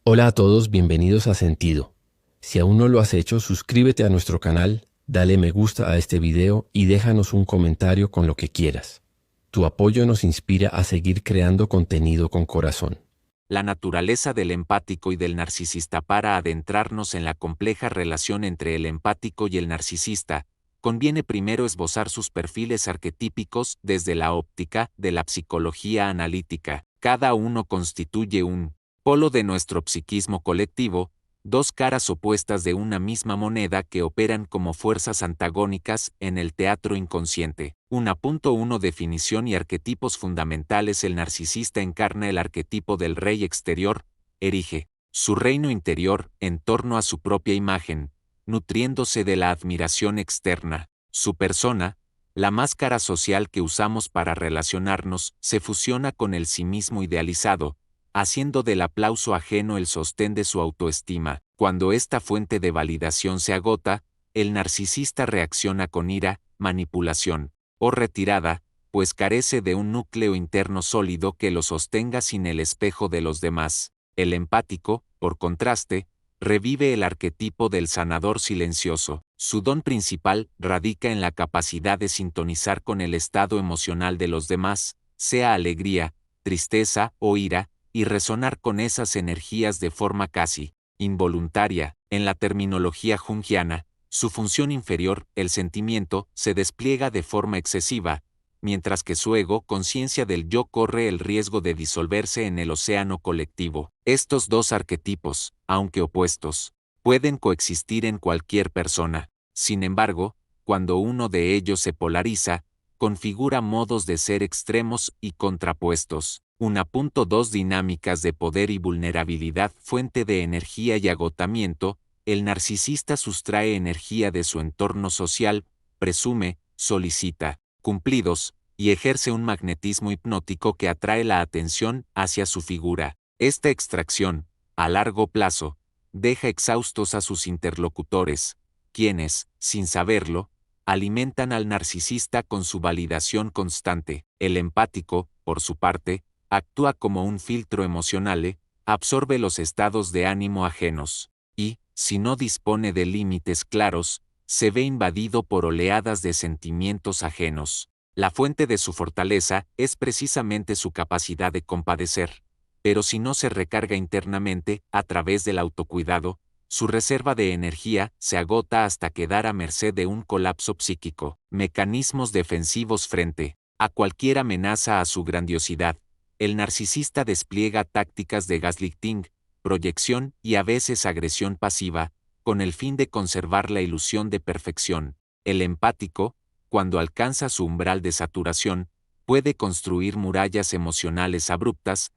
Hola a todos, bienvenidos a Sentido. Si aún no lo has hecho, suscríbete a nuestro canal, dale me gusta a este video y déjanos un comentario con lo que quieras. Tu apoyo nos inspira a seguir creando contenido con corazón. La naturaleza del empático y del narcisista. Para adentrarnos en la compleja relación entre el empático y el narcisista, conviene primero esbozar sus perfiles arquetípicos desde la óptica de la psicología analítica. Cada uno constituye un polo de nuestro psiquismo colectivo, dos caras opuestas de una misma moneda que operan como fuerzas antagónicas en el teatro inconsciente. 1.1 Definición y arquetipos fundamentales. El narcisista encarna el arquetipo del rey exterior, erige su reino interior en torno a su propia imagen, nutriéndose de la admiración externa. Su persona, la máscara social que usamos para relacionarnos, se fusiona con el sí mismo idealizado, haciendo del aplauso ajeno el sostén de su autoestima. Cuando esta fuente de validación se agota, el narcisista reacciona con ira, manipulación o retirada, pues carece de un núcleo interno sólido que lo sostenga sin el espejo de los demás. El empático, por contraste, revive el arquetipo del sanador silencioso. Su don principal radica en la capacidad de sintonizar con el estado emocional de los demás, sea alegría, tristeza o ira, y resonar con esas energías de forma casi involuntaria. En la terminología junguiana, su función inferior, el sentimiento, se despliega de forma excesiva, mientras que su ego, conciencia del yo, corre el riesgo de disolverse en el océano colectivo. Estos dos arquetipos, aunque opuestos, pueden coexistir en cualquier persona. Sin embargo, cuando uno de ellos se polariza, configura modos de ser extremos y contrapuestos. 1.2 Dinámicas de poder y vulnerabilidad. Fuente de energía y agotamiento. El narcisista sustrae energía de su entorno social, presume, solicita cumplidos, y ejerce un magnetismo hipnótico que atrae la atención hacia su figura. Esta extracción, a largo plazo, deja exhaustos a sus interlocutores, quienes, sin saberlo, alimentan al narcisista con su validación constante. El empático, por su parte, actúa como un filtro emocional, absorbe los estados de ánimo ajenos, y, si no dispone de límites claros, se ve invadido por oleadas de sentimientos ajenos. La fuente de su fortaleza es precisamente su capacidad de compadecer, pero si no se recarga internamente, a través del autocuidado, su reserva de energía se agota hasta quedar a merced de un colapso psíquico. Mecanismos defensivos frente a cualquier amenaza a su grandiosidad. El narcisista despliega tácticas de gaslighting, proyección y a veces agresión pasiva, con el fin de conservar la ilusión de perfección. El empático, cuando alcanza su umbral de saturación, puede construir murallas emocionales abruptas,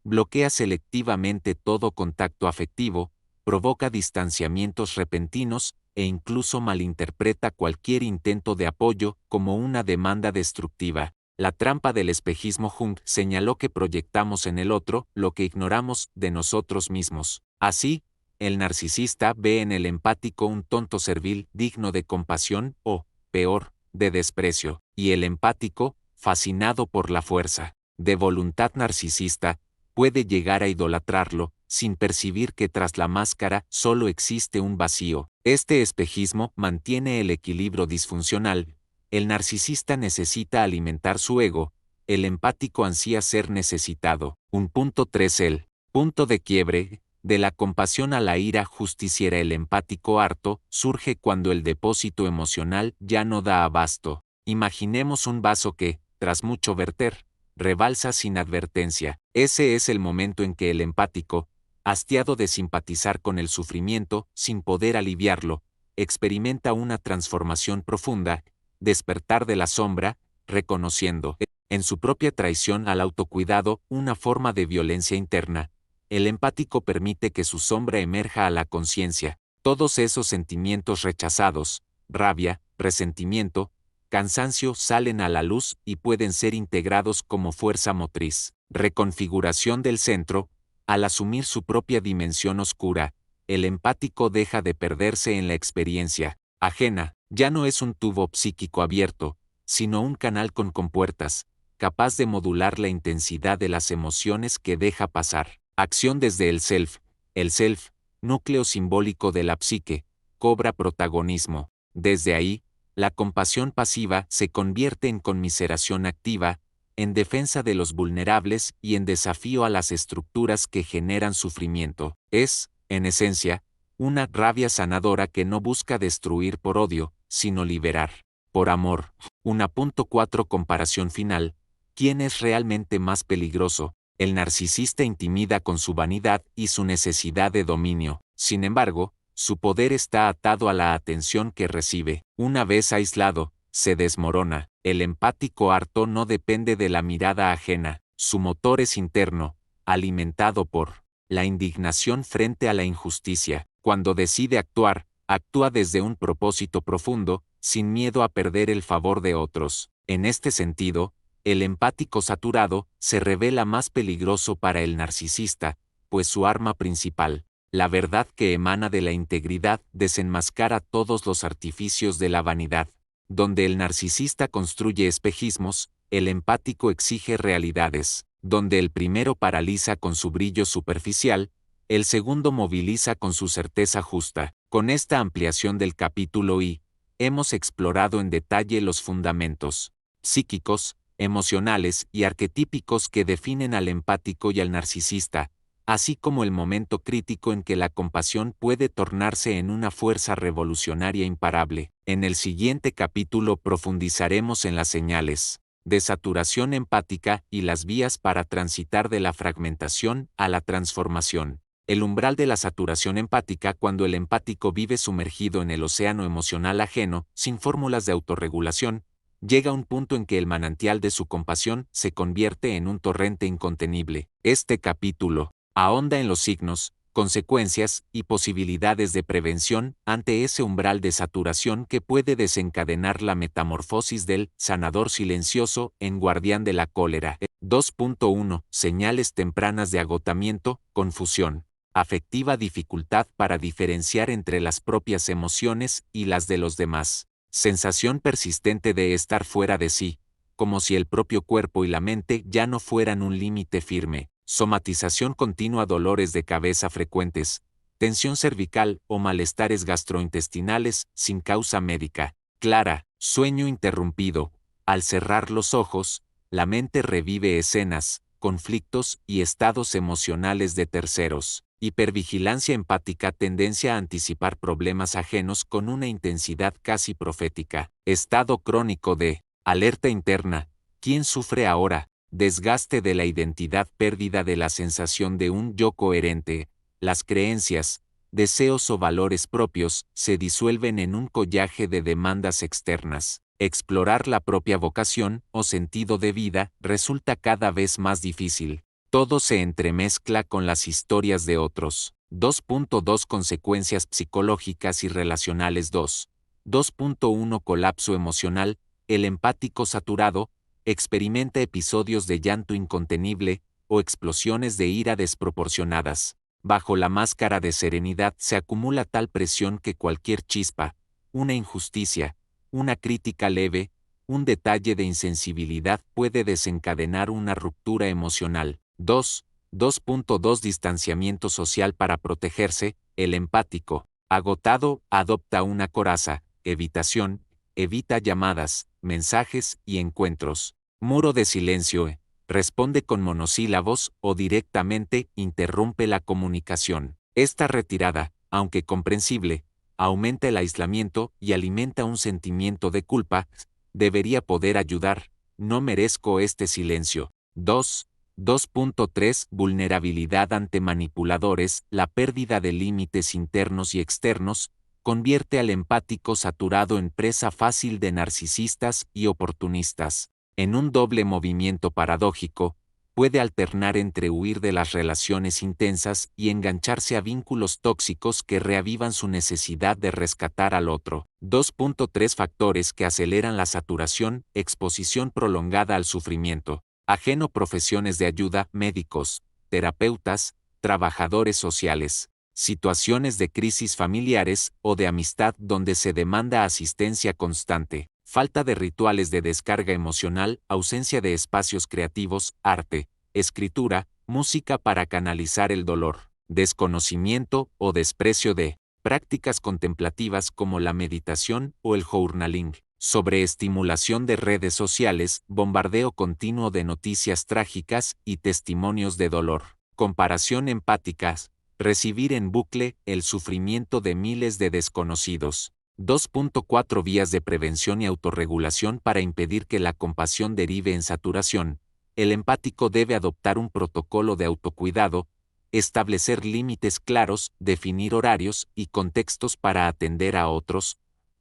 bloquea selectivamente todo contacto afectivo, provoca distanciamientos repentinos e incluso malinterpreta cualquier intento de apoyo como una demanda destructiva. La trampa del espejismo. Jung señaló que proyectamos en el otro lo que ignoramos de nosotros mismos. Así, el narcisista ve en el empático un tonto servil digno de compasión o, peor, de desprecio, y el empático, fascinado por la fuerza de voluntad narcisista, puede llegar a idolatrarlo, sin percibir que tras la máscara solo existe un vacío. Este espejismo mantiene el equilibrio disfuncional. El narcisista necesita alimentar su ego, el empático ansía ser necesitado. 1.3 El punto de quiebre, de la compasión a la ira justiciera. El empático harto surge cuando el depósito emocional ya no da abasto. Imaginemos un vaso que, tras mucho verter, rebalsa sin advertencia. Ese es el momento en que el empático, hastiado de simpatizar con el sufrimiento, sin poder aliviarlo, experimenta una transformación profunda, despertar de la sombra, reconociendo, en su propia traición al autocuidado, una forma de violencia interna. El empático permite que su sombra emerja a la conciencia. Todos esos sentimientos rechazados, rabia, resentimiento, cansancio, salen a la luz y pueden ser integrados como fuerza motriz. Reconfiguración del centro. Al asumir su propia dimensión oscura, el empático deja de perderse en la experiencia ajena. Ya no es un tubo psíquico abierto, sino un canal con compuertas, capaz de modular la intensidad de las emociones que deja pasar. Acción desde el self. El self, núcleo simbólico de la psique, cobra protagonismo. Desde ahí, la compasión pasiva se convierte en conmiseración activa, en defensa de los vulnerables y en desafío a las estructuras que generan sufrimiento. Es, en esencia, una rabia sanadora que no busca destruir por odio, sino liberar por amor. 1.4 Comparación final. ¿Quién es realmente más peligroso? El narcisista intimida con su vanidad y su necesidad de dominio. Sin embargo, su poder está atado a la atención que recibe. Una vez aislado, se desmorona. El empático harto no depende de la mirada ajena. Su motor es interno, alimentado por la indignación frente a la injusticia. Cuando decide actuar, actúa desde un propósito profundo, sin miedo a perder el favor de otros. En este sentido, el empático saturado se revela más peligroso para el narcisista, pues su arma principal, la verdad que emana de la integridad, desenmascara todos los artificios de la vanidad. Donde el narcisista construye espejismos, el empático exige realidades. Donde el primero paraliza con su brillo superficial, el segundo moviliza con su certeza justa. Con esta ampliación del capítulo I, hemos explorado en detalle los fundamentos psíquicos, emocionales y arquetípicos que definen al empático y al narcisista, así como el momento crítico en que la compasión puede tornarse en una fuerza revolucionaria imparable. En el siguiente capítulo profundizaremos en las señales de saturación empática y las vías para transitar de la fragmentación a la transformación. El umbral de la saturación empática cuando el empático vive sumergido en el océano emocional ajeno, sin fórmulas de autorregulación, llega a un punto en que el manantial de su compasión se convierte en un torrente incontenible. Este capítulo ahonda en los signos, consecuencias y posibilidades de prevención ante ese umbral de saturación que puede desencadenar la metamorfosis del sanador silencioso en guardián de la cólera. 2.1 Señales tempranas de agotamiento, confusión, afectiva, dificultad para diferenciar entre las propias emociones y las de los demás. Sensación persistente de estar fuera de sí, como si el propio cuerpo y la mente ya no fueran un límite firme. Somatización continua, dolores de cabeza frecuentes, tensión cervical o malestares gastrointestinales sin causa médica clara, sueño interrumpido. Al cerrar los ojos, la mente revive escenas, conflictos y estados emocionales de terceros. Hipervigilancia empática, tendencia a anticipar problemas ajenos con una intensidad casi profética. Estado crónico de alerta interna. ¿Quién sufre ahora? Desgaste de la identidad, pérdida de la sensación de un yo coherente. Las creencias, deseos o valores propios se disuelven en un collaje de demandas externas. Explorar la propia vocación o sentido de vida resulta cada vez más difícil. Todo se entremezcla con las historias de otros. 2.2 Consecuencias psicológicas y relacionales. 2.1 Colapso emocional. El empático saturado experimenta episodios de llanto incontenible o explosiones de ira desproporcionadas. Bajo la máscara de serenidad se acumula tal presión que cualquier chispa, una injusticia, una crítica leve, un detalle de insensibilidad puede desencadenar una ruptura emocional. 2.2 Distanciamiento social para protegerse. El empático, agotado, adopta una coraza, evitación, evita llamadas, mensajes y encuentros. Muro de silencio, responde con monosílabos o directamente interrumpe la comunicación. Esta retirada, aunque comprensible, aumenta el aislamiento y alimenta un sentimiento de culpa. Debería poder ayudar, no merezco este silencio. 2.3 Vulnerabilidad ante manipuladores. La pérdida de límites internos y externos convierte al empático saturado en presa fácil de narcisistas y oportunistas. En un doble movimiento paradójico, puede alternar entre huir de las relaciones intensas y engancharse a vínculos tóxicos que reavivan su necesidad de rescatar al otro. 2.3 Factores que aceleran la saturación. Exposición prolongada al sufrimiento ajeno. Profesiones de ayuda, médicos, terapeutas, trabajadores sociales. Situaciones de crisis familiares o de amistad donde se demanda asistencia constante. Falta de rituales de descarga emocional, ausencia de espacios creativos, arte, escritura, música para canalizar el dolor. desconocimiento o desprecio de prácticas contemplativas como la meditación o el journaling, sobreestimulación de redes sociales, bombardeo continuo de noticias trágicas y testimonios de dolor, comparación empática, recibir en bucle el sufrimiento de miles de desconocidos. 2.4 Vías de prevención y autorregulación para impedir que la compasión derive en saturación. El empático debe adoptar un protocolo de autocuidado, establecer límites claros, definir horarios y contextos para atender a otros.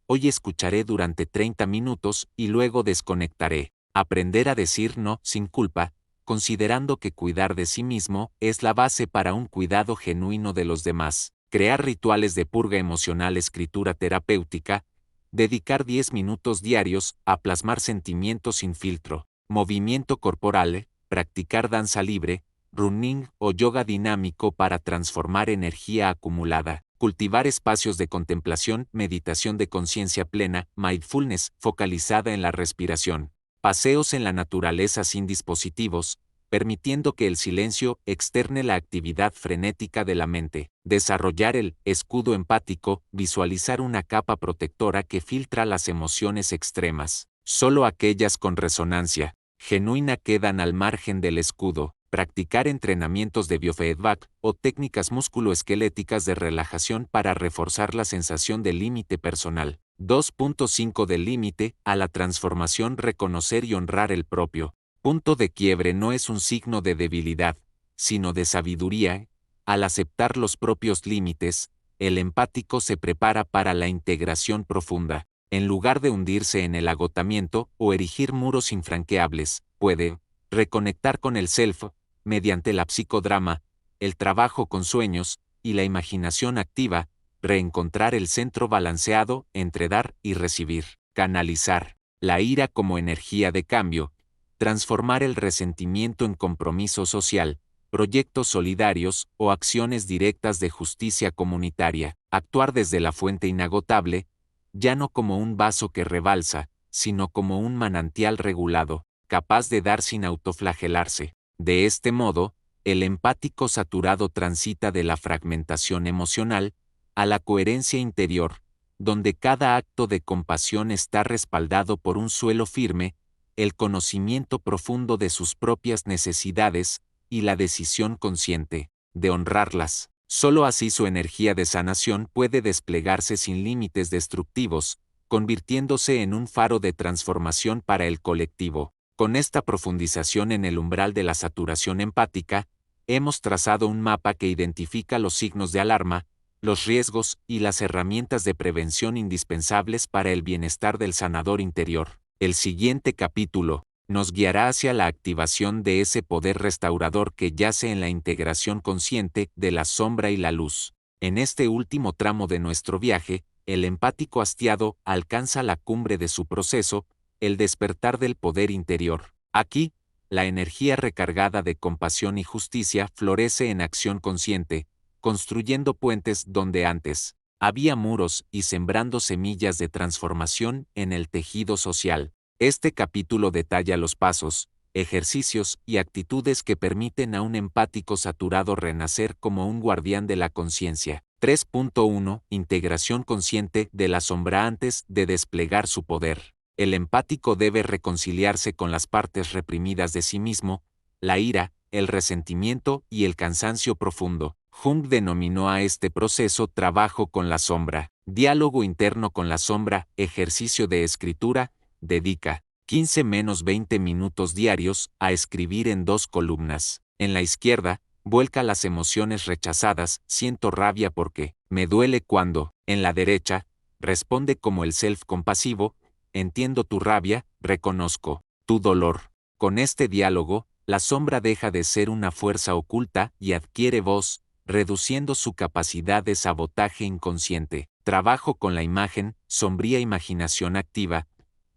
Hoy escucharé durante 30 minutos y luego desconectaré. Aprender a decir no sin culpa, considerando que cuidar de sí mismo es la base para un cuidado genuino de los demás. Crear rituales de purga emocional, escritura terapéutica, dedicar 10 minutos diarios a plasmar sentimientos sin filtro, movimiento corporal, practicar danza libre, running o yoga dinámico para transformar energía acumulada, cultivar espacios de contemplación, meditación de conciencia plena, mindfulness focalizada en la respiración, paseos en la naturaleza sin dispositivos, permitiendo que el silencio externe la actividad frenética de la mente, desarrollar el escudo empático, visualizar una capa protectora que filtra las emociones extremas. Solo aquellas con resonancia genuina quedan al margen del escudo. Practicar entrenamientos de biofeedback o técnicas musculoesqueléticas de relajación para reforzar la sensación de límite personal. 2.5 Del límite a la transformación, reconocer y honrar el propio punto de quiebre no es un signo de debilidad, sino de sabiduría. Al aceptar los propios límites, el empático se prepara para la integración profunda. En lugar de hundirse en el agotamiento o erigir muros infranqueables, puede reconectar con el self, mediante la psicodrama, el trabajo con sueños y la imaginación activa, reencontrar el centro balanceado entre dar y recibir, canalizar la ira como energía de cambio, transformar el resentimiento en compromiso social, proyectos solidarios o acciones directas de justicia comunitaria, actuar desde la fuente inagotable, ya no como un vaso que rebalsa, sino como un manantial regulado, capaz de dar sin autoflagelarse. De este modo, el empático saturado transita de la fragmentación emocional a la coherencia interior, donde cada acto de compasión está respaldado por un suelo firme, el conocimiento profundo de sus propias necesidades y la decisión consciente de honrarlas. Solo así su energía de sanación puede desplegarse sin límites destructivos, convirtiéndose en un faro de transformación para el colectivo. Con esta profundización en el umbral de la saturación empática, hemos trazado un mapa que identifica los signos de alarma, los riesgos y las herramientas de prevención indispensables para el bienestar del sanador interior. El siguiente capítulo nos guiará hacia la activación de ese poder restaurador que yace en la integración consciente de la sombra y la luz. En este último tramo de nuestro viaje, el empático hastiado alcanza la cumbre de su proceso, el despertar del poder interior. Aquí, la energía recargada de compasión y justicia florece en acción consciente, construyendo puentes donde antes había muros y sembrando semillas de transformación en el tejido social. Este capítulo detalla los pasos, ejercicios y actitudes que permiten a un empático saturado renacer como un guardián de la conciencia. 3.1 Integración consciente de la sombra antes de desplegar su poder. El empático debe reconciliarse con las partes reprimidas de sí mismo, la ira, el resentimiento y el cansancio profundo. Jung denominó a este proceso trabajo con la sombra, diálogo interno con la sombra, ejercicio de escritura. Dedica 15-20 minutos diarios a escribir en 2 columnas. En la izquierda, vuelca las emociones rechazadas, siento rabia porque, me duele cuando. En la derecha, responde como el self compasivo, entiendo tu rabia, reconozco tu dolor. Con este diálogo, la sombra deja de ser una fuerza oculta y adquiere voz, reduciendo su capacidad de sabotaje inconsciente. Trabajo con la imagen, sombría imaginación activa.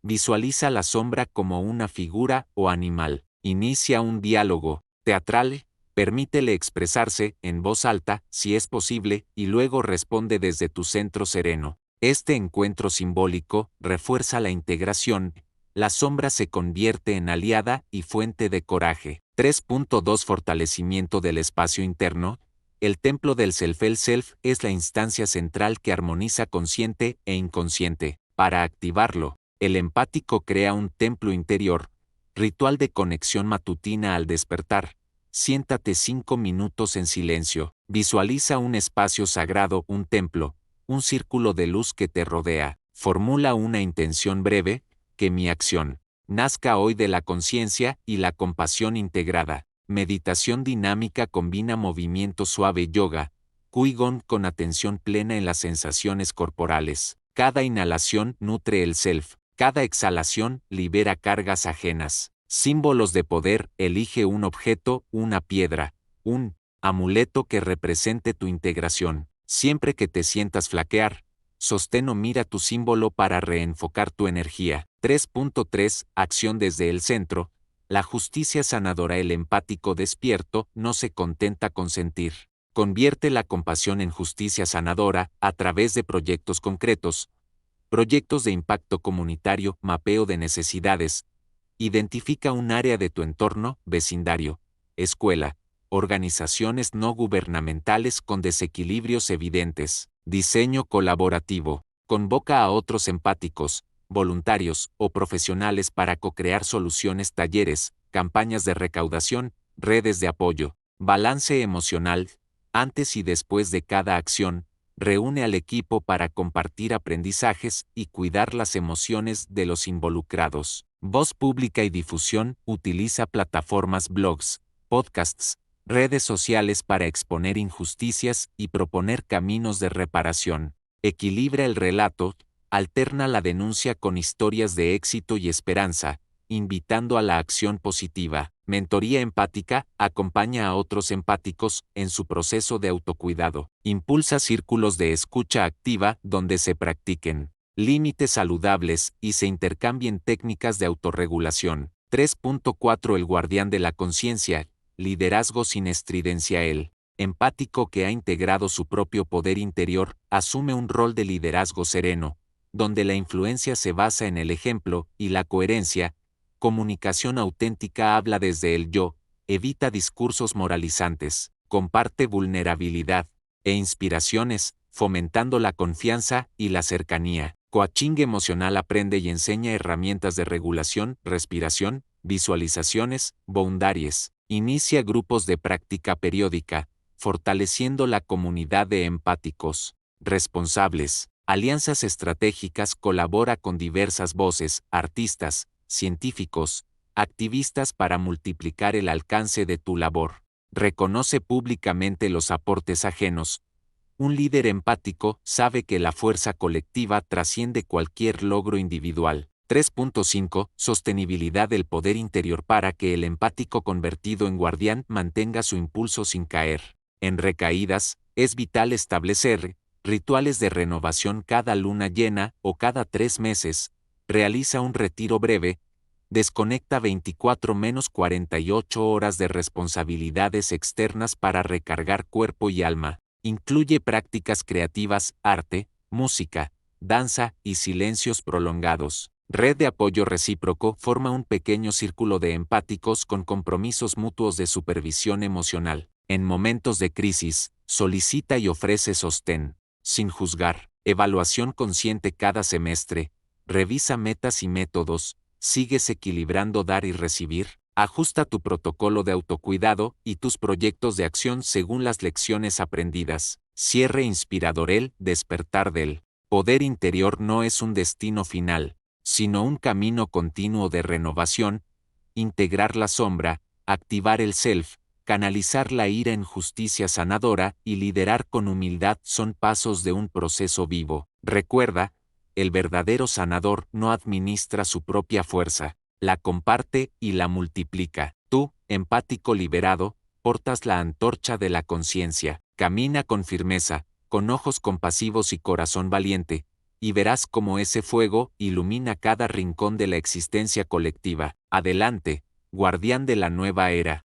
Visualiza la sombra como una figura o animal. Inicia un diálogo teatral, permítele expresarse en voz alta, si es posible, y luego responde desde tu centro sereno. Este encuentro simbólico refuerza la integración. La sombra se convierte en aliada y fuente de coraje. 3.2 Fortalecimiento del espacio interno. El templo del self. El self es la instancia central que armoniza consciente e inconsciente. Para activarlo, el empático crea un templo interior, ritual de conexión matutina al despertar. Siéntate 5 minutos en silencio. Visualiza un espacio sagrado, un templo, un círculo de luz que te rodea. Formula una intención breve, que mi acción nazca hoy de la conciencia y la compasión integrada. Meditación dinámica combina movimiento suave yoga, Qigong con atención plena en las sensaciones corporales. Cada inhalación nutre el self, cada exhalación libera cargas ajenas. Símbolos de poder, elige un objeto, una piedra, un amuleto que represente tu integración. Siempre que te sientas flaquear, sostén o mira tu símbolo para reenfocar tu energía. 3.3 Acción desde el centro. La justicia sanadora. El empático despierto no se contenta con sentir. Convierte la compasión en justicia sanadora a través de proyectos concretos, proyectos de impacto comunitario, mapeo de necesidades. Identifica un área de tu entorno, vecindario, escuela, organizaciones no gubernamentales con desequilibrios evidentes. Diseño colaborativo. Convoca a otros empáticos, voluntarios o profesionales para co-crear soluciones, talleres, campañas de recaudación, redes de apoyo. Balance emocional. Antes y después de cada acción, reúne al equipo para compartir aprendizajes y cuidar las emociones de los involucrados. Voz pública y difusión. Utiliza plataformas, blogs, podcasts, redes sociales para exponer injusticias y proponer caminos de reparación. Equilibra el relato. Alterna la denuncia con historias de éxito y esperanza, invitando a la acción positiva. Mentoría empática. Acompaña a otros empáticos en su proceso de autocuidado. Impulsa círculos de escucha activa donde se practiquen límites saludables y se intercambien técnicas de autorregulación. 3.4 El guardián de la conciencia. Liderazgo sin estridencia. El empático que ha integrado su propio poder interior asume un rol de liderazgo sereno, donde la influencia se basa en el ejemplo y la coherencia. Comunicación auténtica. Habla desde el yo, evita discursos moralizantes, comparte vulnerabilidad e inspiraciones, fomentando la confianza y la cercanía. Coaching emocional. Aprende y enseña herramientas de regulación, respiración, visualizaciones, boundaries. Inicia grupos de práctica periódica, fortaleciendo la comunidad de empáticos responsables. Alianzas estratégicas. Colabora con diversas voces, artistas, científicos, activistas para multiplicar el alcance de tu labor. Reconoce públicamente los aportes ajenos. Un líder empático sabe que la fuerza colectiva trasciende cualquier logro individual. 3.5 Sostenibilidad del poder interior. Para que el empático convertido en guardián mantenga su impulso sin caer en recaídas, es vital establecer rituales de renovación cada luna llena o cada 3 meses. Realiza un retiro breve. Desconecta 24-48 horas de responsabilidades externas para recargar cuerpo y alma. Incluye prácticas creativas, arte, música, danza y silencios prolongados. Red de apoyo recíproco. Forma un pequeño círculo de empáticos con compromisos mutuos de supervisión emocional. En momentos de crisis, solicita y ofrece sostén, sin juzgar. Evaluación consciente cada semestre. Revisa metas y métodos. ¿Sigues equilibrando dar y recibir? Ajusta tu protocolo de autocuidado y tus proyectos de acción según las lecciones aprendidas. Cierre inspirador. El despertar del poder interior no es un destino final, sino un camino continuo de renovación. Integrar la sombra, activar el self, canalizar la ira en justicia sanadora y liderar con humildad son pasos de un proceso vivo. Recuerda, el verdadero sanador no administra su propia fuerza, la comparte y la multiplica. Tú, empático liberado, portas la antorcha de la conciencia. Camina con firmeza, con ojos compasivos y corazón valiente, y verás cómo ese fuego ilumina cada rincón de la existencia colectiva. Adelante, guardián de la nueva era.